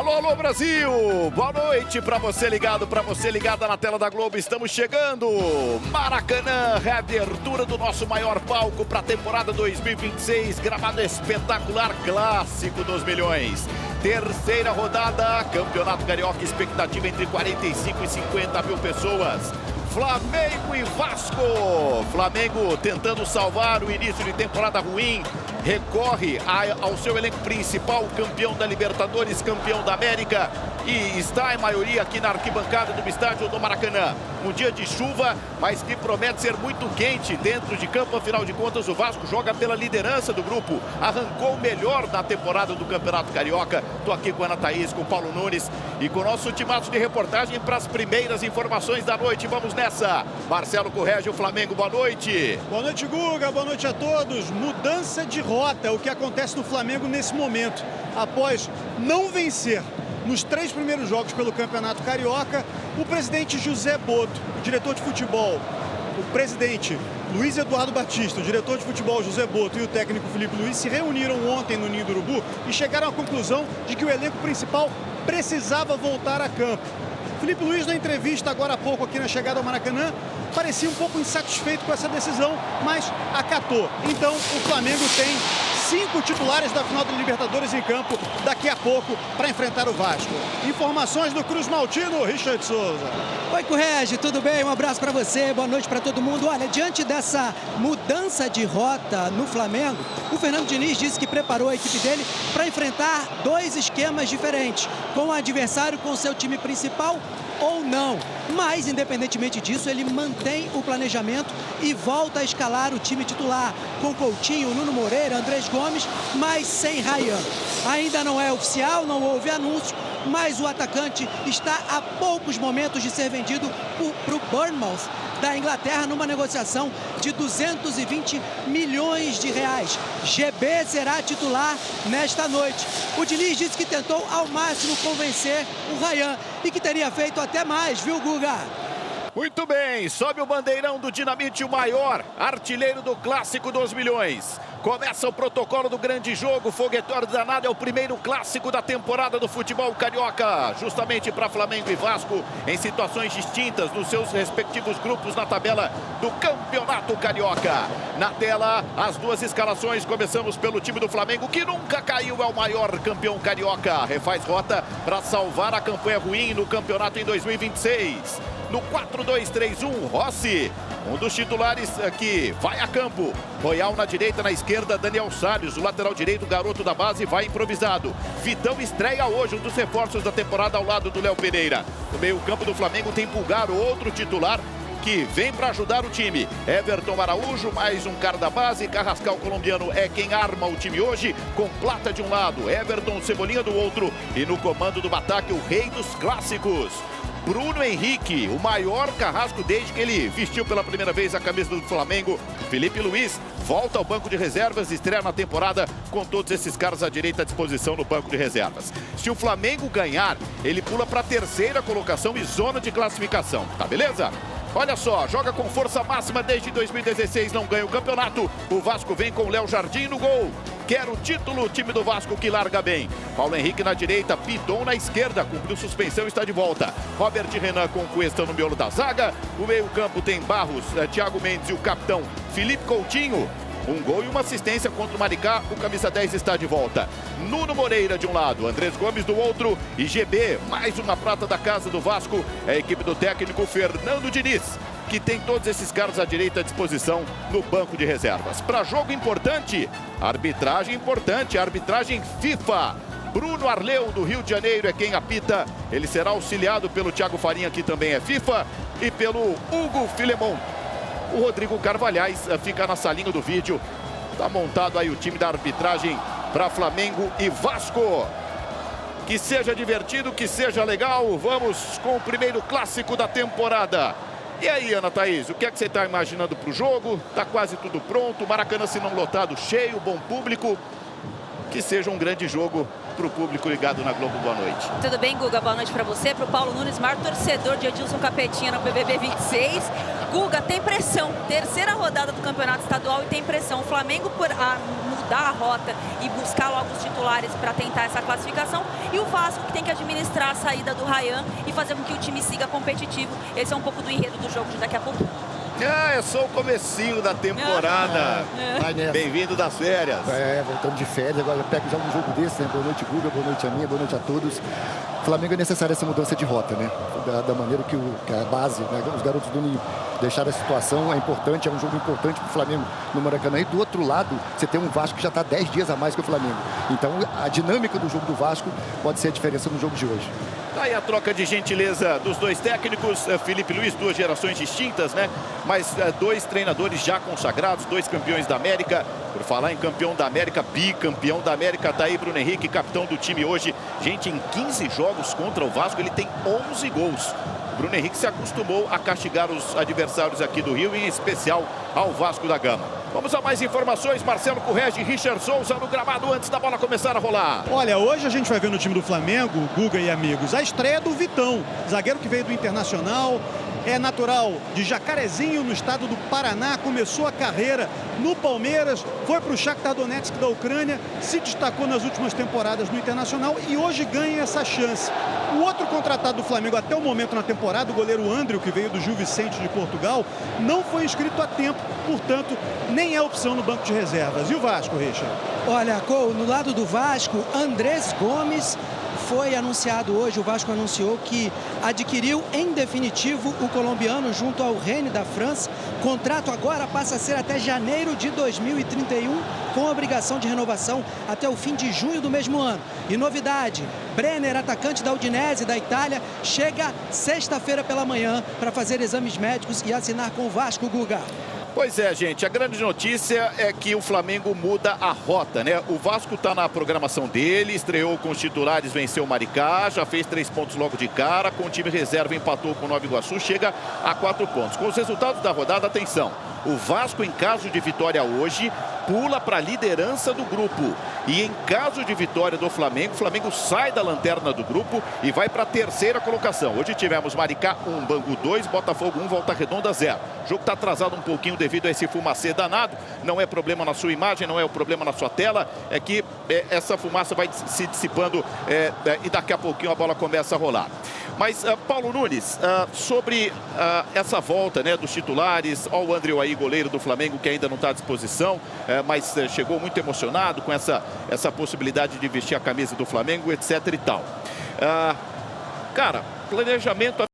Alô, alô, Brasil! Boa noite para você ligado, para você ligada na tela da Globo. Estamos chegando. Maracanã, reabertura do nosso maior palco para a temporada 2026. Gramado espetacular, clássico dos milhões. Terceira rodada, Campeonato Carioca, expectativa entre 45 e 50 mil pessoas. Flamengo e Vasco. Flamengo tentando salvar o início de temporada ruim. Recorre ao seu elenco principal, campeão da Libertadores, campeão da América. E está em maioria aqui na arquibancada do estádio do Maracanã. Um dia de chuva, mas que promete ser muito quente dentro de campo. Afinal de contas, o Vasco joga pela liderança do grupo. Arrancou o melhor na temporada do Campeonato Carioca. Estou aqui com a Ana Thaís, com o Paulo Nunes e com o nosso timaço de reportagem para as primeiras informações da noite. Vamos nessa. Marcelo Correge, o Flamengo, boa noite. Boa noite, Guga. Boa noite a todos. Mudança de rota, o que acontece no Flamengo nesse momento. Após não vencer nos 3 primeiros jogos pelo Campeonato Carioca, o presidente José Boto, o diretor de futebol, o presidente Luiz Eduardo Batista, o diretor de futebol José Boto e o técnico Felipe Luiz se reuniram ontem no Ninho do Urubu e chegaram à conclusão de que o elenco principal precisava voltar a campo. Felipe Luiz, na entrevista agora há pouco aqui na chegada ao Maracanã, parecia um pouco insatisfeito com essa decisão, mas acatou. Então, o Flamengo tem 5 titulares da final da Libertadores em campo daqui a pouco para enfrentar o Vasco. Informações do Cruz Maltino, Richard Souza. Oi, Correge, tudo bem? Um abraço para você, boa noite para todo mundo. Olha, diante dessa mudança de rota no Flamengo, o Fernando Diniz disse que preparou a equipe dele para enfrentar 2 esquemas diferentes, com o adversário com seu time principal ou não. Mas, independentemente disso, ele mantém o planejamento e volta a escalar o time titular, com Coutinho, Nuno Moreira, Andrés Gomes, mas sem Ryan. Ainda não é oficial, não houve anúncio, mas o atacante está a poucos momentos de ser vendido para o Bournemouth da Inglaterra numa negociação de 220 milhões de reais. GB será titular nesta noite. O Diniz disse que tentou ao máximo convencer o Ryan e que teria feito até mais, viu, Guga? Muito bem, sobe o bandeirão do Dinamite, o maior artilheiro do Clássico dos Milhões. Começa o protocolo do grande jogo, foguetório danado, é o primeiro clássico da temporada do futebol carioca. Justamente para Flamengo e Vasco, em situações distintas nos seus respectivos grupos na tabela do Campeonato Carioca. Na tela, as 2 escalações, começamos pelo time do Flamengo, que nunca caiu, é o maior campeão carioca. Refaz rota para salvar a campanha ruim no campeonato em 2026. No 4-2-3-1, Rossi, um dos titulares que vai a campo. Royal na direita, na esquerda, Daniel Salles, o lateral direito, garoto da base, vai improvisado. Vitão estreia hoje, um dos reforços da temporada ao lado do Léo Pereira. No meio-campo do Flamengo tem Pulgar, outro titular que vem para ajudar o time. Everton Araújo, mais um cara da base. Carrascal, colombiano, é quem arma o time hoje, com Plata de um lado, Everton Cebolinha do outro. E no comando do ataque, o rei dos clássicos, Bruno Henrique, o maior carrasco desde que ele vestiu pela primeira vez a camisa do Flamengo. Felipe Luiz volta ao banco de reservas, estreia na temporada com todos esses caras à direita à disposição no banco de reservas. Se o Flamengo ganhar, ele pula para a 3ª colocação e zona de classificação, tá beleza? Olha só, joga com força máxima desde 2016, não ganha o campeonato. O Vasco vem com o Léo Jardim no gol. Quer o título, o time do Vasco que larga bem. Paulo Henrique na direita, Piton na esquerda, cumpriu suspensão e está de volta. Robert Renan com Cuesta no miolo da zaga. O meio-campo tem Barros, Thiago Mendes e o capitão Felipe Coutinho. Um gol e uma assistência contra o Maricá, o camisa 10 está de volta. Nuno Moreira de um lado, Andrés Gomes do outro e GB, mais uma prata da casa do Vasco, é a equipe do técnico Fernando Diniz, que tem todos esses caras à direita à disposição no banco de reservas. Para jogo importante, arbitragem FIFA. Bruno Arleu, do Rio de Janeiro, é quem apita. Ele será auxiliado pelo Thiago Farinha, que também é FIFA, e pelo Hugo Filemon. O Rodrigo Carvalhais fica na salinha do vídeo. Está montado aí o time da arbitragem para Flamengo e Vasco. Que seja divertido, que seja legal. Vamos com o primeiro clássico da temporada. E aí, Ana Thaís, o que é que você está imaginando para o jogo? Está quase tudo pronto. Maracanã, se não lotado, cheio, bom público. Que seja um grande jogo para o público ligado na Globo. Boa noite. Tudo bem, Guga? Boa noite para você, para o Paulo Nunes, maior torcedor de Edilson Capetinha no BBB 26. Guga, tem pressão. 3ª rodada do Campeonato Estadual e tem pressão. O Flamengo, por mudar a rota e buscar logo os titulares para tentar essa classificação. E o Vasco que tem que administrar a saída do Ryan e fazer com que o time siga competitivo. Esse é um pouco do enredo do jogo de daqui a pouco. É só o comecinho da temporada. Bem-vindo das férias. Voltando de férias, agora eu pego já um jogo desse, né? Boa noite, Guga, boa noite a mim, boa noite a todos. O Flamengo é necessária essa mudança de rota, né? Da maneira que a base, né? Os garotos do Ninho deixaram a situação, é importante, é um jogo importante para o Flamengo no Maracanã. E do outro lado, você tem um Vasco que já está 10 dias a mais que o Flamengo. Então, a dinâmica do jogo do Vasco pode ser a diferença no jogo de hoje. Tá aí a troca de gentileza dos dois técnicos, Felipe Luiz, duas gerações distintas, né? Mas dois treinadores já consagrados, dois campeões da América. Por falar em campeão da América, bicampeão da América, tá aí Bruno Henrique, capitão do time hoje. Gente, em 15 jogos contra o Vasco, ele tem 11 gols. Bruno Henrique se acostumou a castigar os adversários aqui do Rio, em especial ao Vasco da Gama. Vamos a mais informações, Marcelo Correge e Richard Souza no gramado antes da bola começar a rolar. Olha, hoje a gente vai ver no time do Flamengo, Guga e amigos, a estreia do Vitão, zagueiro que veio do Internacional, é natural de Jacarezinho, no estado do Paraná, começou a carreira no Palmeiras, foi para o Shakhtar Donetsk da Ucrânia, se destacou nas últimas temporadas no Internacional e hoje ganha essa chance. O outro contratado do Flamengo até o momento na temporada, o goleiro André, que veio do Gil Vicente de Portugal, não foi inscrito a tempo, portanto, nem é opção no banco de reservas. E o Vasco, Richard? Olha, no lado do Vasco, Andrés Gomes foi anunciado hoje. O Vasco anunciou que adquiriu em definitivo o colombiano junto ao Rennes da França. Contrato agora passa a ser até janeiro de 2031, com obrigação de renovação até o fim de junho do mesmo ano. E novidade, Brenner, atacante da Udinese da Itália, chega sexta-feira pela manhã para fazer exames médicos e assinar com o Vasco, Guga. Pois é, gente, a grande notícia é que o Flamengo muda a rota, né? O Vasco está na programação dele, estreou com os titulares, venceu o Maricá, já fez 3 pontos logo de cara, com o time reserva empatou com o Nova Iguaçu, chega a 4 pontos. Com os resultados da rodada, atenção, o Vasco, em caso de vitória hoje, pula para a liderança do grupo. E em caso de vitória do Flamengo, o Flamengo sai da lanterna do grupo e vai para a terceira colocação. Hoje tivemos Maricá 1, Bangu 2, Botafogo 1, Volta Redonda 0. O jogo está atrasado um pouquinho devido a esse fumacê danado. Não é problema na sua imagem, não é o problema na sua tela. É que essa fumaça vai se dissipando e daqui a pouquinho a bola começa a rolar. Mas, Paulo Nunes, sobre essa volta, né, dos titulares, ó, o André aí, goleiro do Flamengo, que ainda não está à disposição, mas chegou muito emocionado com essa possibilidade de vestir a camisa do Flamengo, etc e tal. Cara, planejamento